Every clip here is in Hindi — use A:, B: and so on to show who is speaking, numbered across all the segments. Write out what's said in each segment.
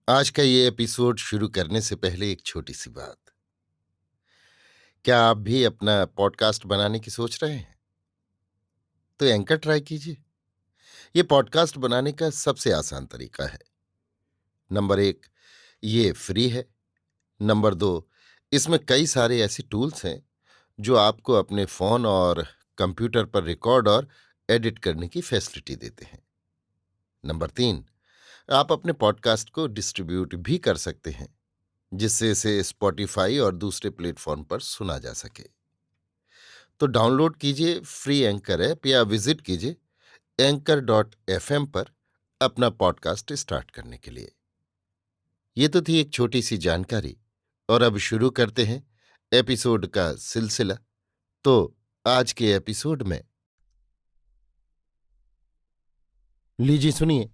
A: आज का ये एपिसोड शुरू करने से पहले एक छोटी सी बात। क्या आप भी अपना पॉडकास्ट बनाने की सोच रहे हैं? तो एंकर ट्राई कीजिए। ये पॉडकास्ट बनाने का सबसे आसान तरीका है। नंबर 1, ये फ्री है। नंबर 2, इसमें कई सारे ऐसे टूल्स हैं जो आपको अपने फोन और कंप्यूटर पर रिकॉर्ड और एडिट करने की फैसिलिटी देते हैं। नंबर 3, आप अपने पॉडकास्ट को डिस्ट्रीब्यूट भी कर सकते हैं, जिससे इसे स्पॉटिफाई और दूसरे प्लेटफॉर्म पर सुना जा सके। तो डाउनलोड कीजिए फ्री एंकर ऐप या विजिट कीजिए anchor.fm पर अपना पॉडकास्ट स्टार्ट करने के लिए। ये तो थी एक छोटी सी जानकारी, और अब शुरू करते हैं एपिसोड का सिलसिला। तो आज के एपिसोड में लीजिए सुनिए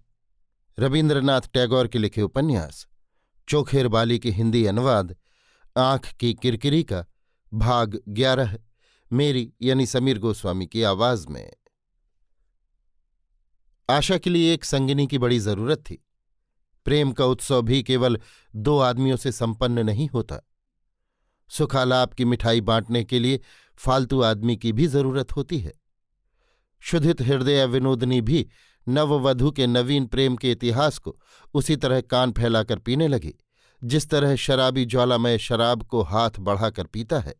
A: रविंद्रनाथ टैगोर के लिखे उपन्यास चोखेर बाली के हिंदी अनुवाद आंख की किरकिरी का भाग 11, मेरी यानी समीर गोस्वामी की आवाज में। आशा के लिए एक संगिनी की बड़ी जरूरत थी। प्रेम का उत्सव भी केवल 2 आदमियों से संपन्न नहीं होता। सुखालाप की मिठाई बांटने के लिए फालतू आदमी की भी जरूरत होती है। क्षुधित हृदय विनोदनी भी नववधू के नवीन प्रेम के इतिहास को उसी तरह कान फैलाकर पीने लगी, जिस तरह शराबी ज्वालामय शराब को हाथ बढ़ाकर पीता है।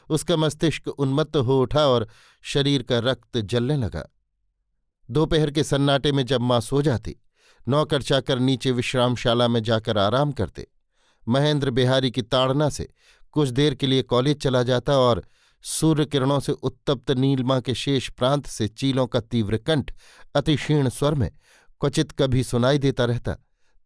A: उसका मस्तिष्क उन्मत्त हो उठा और शरीर का रक्त जलने लगा। दोपहर के सन्नाटे में जब माँ सो जाती, नौकर चाकर नीचे विश्रामशाला में जाकर आराम करते, महेंद्र बिहारी की ताड़ना से कुछ देर के लिए कॉलेज चला जाता और सूर्य किरणों से उत्तप्त नीलिमा के शेष प्रांत से चीलों का तीव्र कंठ अति क्षीण स्वर में क्वचित कभी सुनाई देता रहता,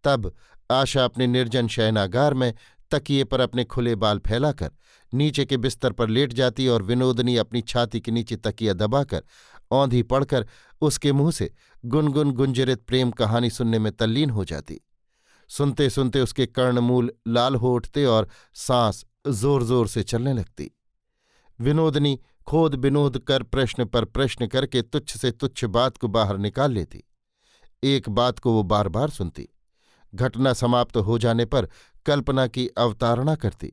A: तब आशा अपने निर्जन शयनागार में तकिए पर अपने खुले बाल फैलाकर नीचे के बिस्तर पर लेट जाती और विनोदनी अपनी छाती के नीचे तकिया दबाकर औंधी पड़कर उसके मुंह से गुनगुन गुंजरित प्रेम कहानी सुनने में तल्लीन हो जाती। सुनते सुनते उसके कर्णमूल लाल हो उठते और सांस जोर जोर से चलने लगती। विनोदनी खोद बिनोद कर प्रश्न पर प्रश्न करके तुच्छ से तुच्छ बात को बाहर निकाल लेती। एक बात को वो बार बार सुनती। घटना समाप्त हो जाने पर कल्पना की अवतारणा करती।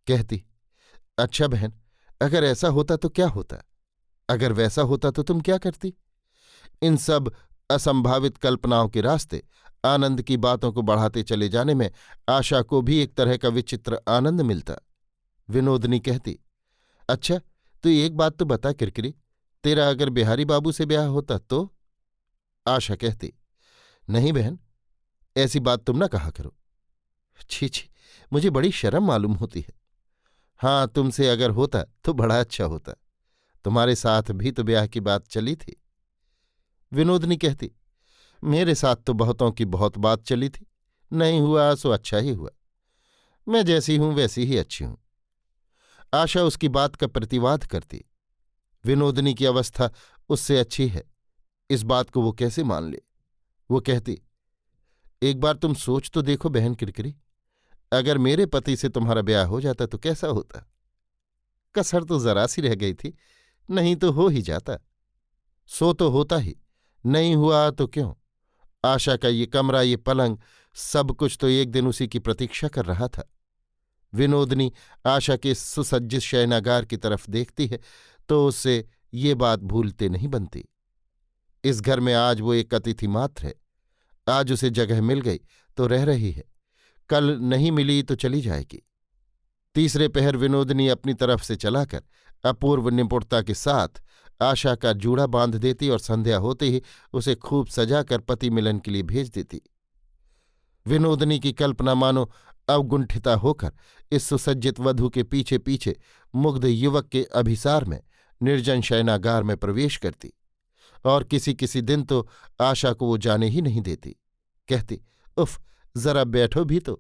A: कहती, अच्छा बहन, अगर ऐसा होता तो क्या होता? अगर वैसा होता तो तुम क्या करती? इन सब असंभावित कल्पनाओं के रास्ते आनंद की बातों को बढ़ाते चले जाने में आशा को भी एक तरह का विचित्र आनंद मिलता। विनोदनी कहती, अच्छा तू एक बात तो बता किरकिरी, तेरा अगर बिहारी बाबू से ब्याह होता तो? आशा कहती, नहीं बहन, ऐसी बात तुम न कहा करो। छी छी, मुझे बड़ी शर्म मालूम होती है। हाँ, तुमसे अगर होता तो बड़ा अच्छा होता। तुम्हारे साथ भी तो ब्याह की बात चली थी। विनोदनी कहती, मेरे साथ तो बहुतों की बहुत बात चली थी, नहीं हुआ सो अच्छा ही हुआ। मैं जैसी हूं वैसी ही अच्छी हूं। आशा उसकी बात का प्रतिवाद करती। विनोदनी की अवस्था उससे अच्छी है, इस बात को वो कैसे मान ले। वो कहती, एक बार तुम सोच तो देखो बहन किरकिरी, अगर मेरे पति से तुम्हारा ब्याह हो जाता तो कैसा होता? कसर तो जरा सी रह गई थी, नहीं तो हो ही जाता। सो तो होता ही, नहीं हुआ तो क्यों? आशा का ये कमरा, ये पलंग, सब कुछ तो एक दिन उसी की प्रतीक्षा कर रहा था। विनोदनी आशा के सुसज्जित शयनागार की तरफ देखती है तो उससे ये बात भूलते नहीं बनती। इस घर में आज वो एक अतिथि मात्र है। आज उसे जगह मिल गई तो रह रही है, कल नहीं मिली तो चली जाएगी। तीसरे पहर विनोदनी अपनी तरफ से चलाकर अपूर्व निपुणता के साथ आशा का जूड़ा बांध देती और संध्या होते ही उसे खूब सजाकर पति मिलन के लिए भेज देती। विनोदनी की कल्पना मानो अवगुंठिता होकर इस सुसज्जित वधू के पीछे पीछे मुग्ध युवक के अभिसार में निर्जन शयनागार में प्रवेश करती, और किसी किसी दिन तो आशा को वो जाने ही नहीं देती। कहती, उफ, जरा बैठो भी तो,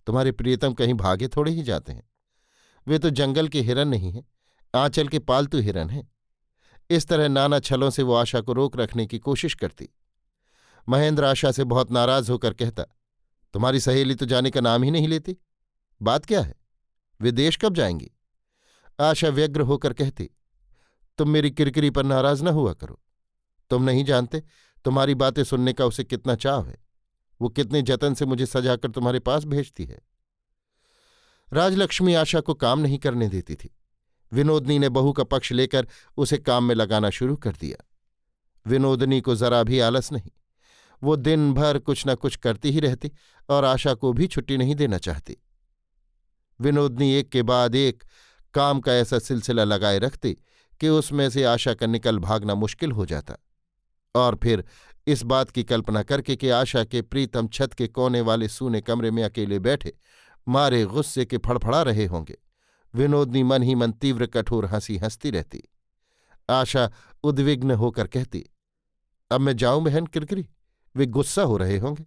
A: तुम्हारे प्रियतम कहीं भागे थोड़े ही जाते हैं। वे तो जंगल के हिरन नहीं हैं, आंचल के पालतू हिरन हैं। इस तरह नाना छलों से वो आशा को रोक रखने की कोशिश करती। महेंद्र आशा से बहुत नाराज होकर कहता, तुम्हारी सहेली तो जाने का नाम ही नहीं लेती, बात क्या है? विदेश कब जाएंगी? आशा व्यग्र होकर कहती, तुम मेरी किरकिरी पर नाराज न हुआ करो। तुम नहीं जानते तुम्हारी बातें सुनने का उसे कितना चाव है। वो कितने जतन से मुझे सजाकर तुम्हारे पास भेजती है। राजलक्ष्मी आशा को काम नहीं करने देती थी। विनोदनी ने बहू का पक्ष लेकर उसे काम में लगाना शुरू कर दिया। विनोदनी को जरा भी आलस नहीं। वो दिन भर कुछ न कुछ करती ही रहती और आशा को भी छुट्टी नहीं देना चाहती। विनोदनी एक के बाद एक काम का ऐसा सिलसिला लगाए रखती कि उसमें से आशा का निकल भागना मुश्किल हो जाता। और फिर इस बात की कल्पना करके कि आशा के प्रीतम छत के कोने वाले सूने कमरे में अकेले बैठे मारे गुस्से के फड़फड़ा रहे होंगे, विनोदनी मन ही मन तीव्र कठोर हंसी हंसती रहती। आशा उद्विग्न होकर कहती, अब मैं जाऊं बहन किरकिरी, वे गुस्सा हो रहे होंगे।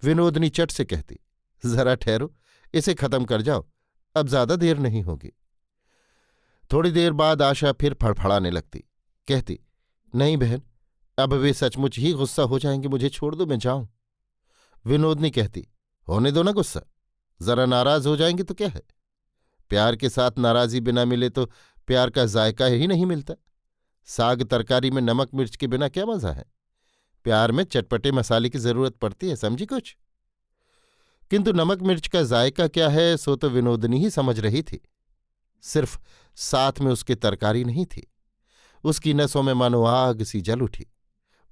A: विनोदनी चट से कहती, जरा ठहरो, इसे खत्म कर जाओ, अब ज्यादा देर नहीं होगी। थोड़ी देर बाद आशा फिर फड़फड़ाने लगती। कहती, नहीं बहन, अब वे सचमुच ही गुस्सा हो जाएंगे, मुझे छोड़ दो, मैं जाऊं। विनोदनी कहती, होने दो ना गुस्सा, जरा नाराज हो जाएंगे तो क्या है। प्यार के साथ नाराजी बिना मिले तो प्यार का जायका ही नहीं मिलता। साग तरकारी में नमक मिर्च के बिना क्या मजा है। प्यार में चटपटे मसाले की जरूरत पड़ती है, समझी कुछ। किंतु नमक मिर्च का जायका क्या है सो तो विनोदनी ही समझ रही थी। सिर्फ साथ में उसकी तरकारी नहीं थी। उसकी नसों में मानो आग सी जल उठी।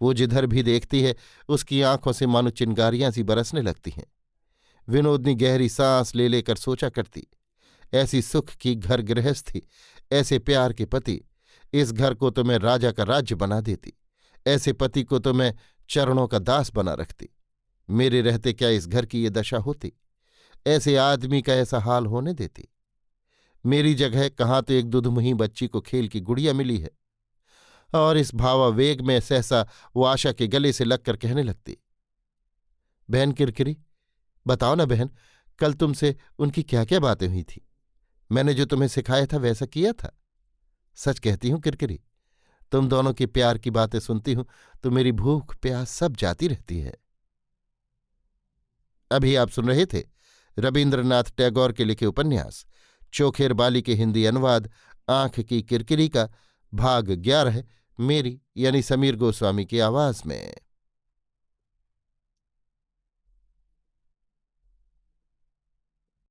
A: वो जिधर भी देखती है उसकी आंखों से मानो चिंगारियां सी बरसने लगती हैं। विनोदनी गहरी सांस ले लेकर सोचा करती, ऐसी सुख की घर गृहस्थी, ऐसे प्यार के पति, इस घर को तो मैं राजा का राज्य बना देती, ऐसे पति को तो मैं चरणों का दास बना रखती। मेरे रहते क्या इस घर की ये दशा होती, ऐसे आदमी का ऐसा हाल होने देती। मेरी जगह कहाँ तो एक दुधमुही बच्ची को खेल की गुड़िया मिली है। और इस भावावेग में सहसा वो आशा के गले से लगकर कहने लगती, बहन किरकिरी, बताओ ना बहन, कल तुमसे उनकी क्या क्या बातें हुई थी। मैंने जो तुम्हें सिखाया था वैसा किया था। सच कहती हूं किरकिरी, तुम दोनों की प्यार की बातें सुनती हूं तो मेरी भूख प्यास सब जाती रहती है। अभी आप सुन रहे थे रवीन्द्रनाथ टैगोर के लिखे उपन्यास चोखेर बाली के हिंदी अनुवाद आंख की किरकिरी का भाग 11, मेरी यानी समीर गोस्वामी की आवाज में।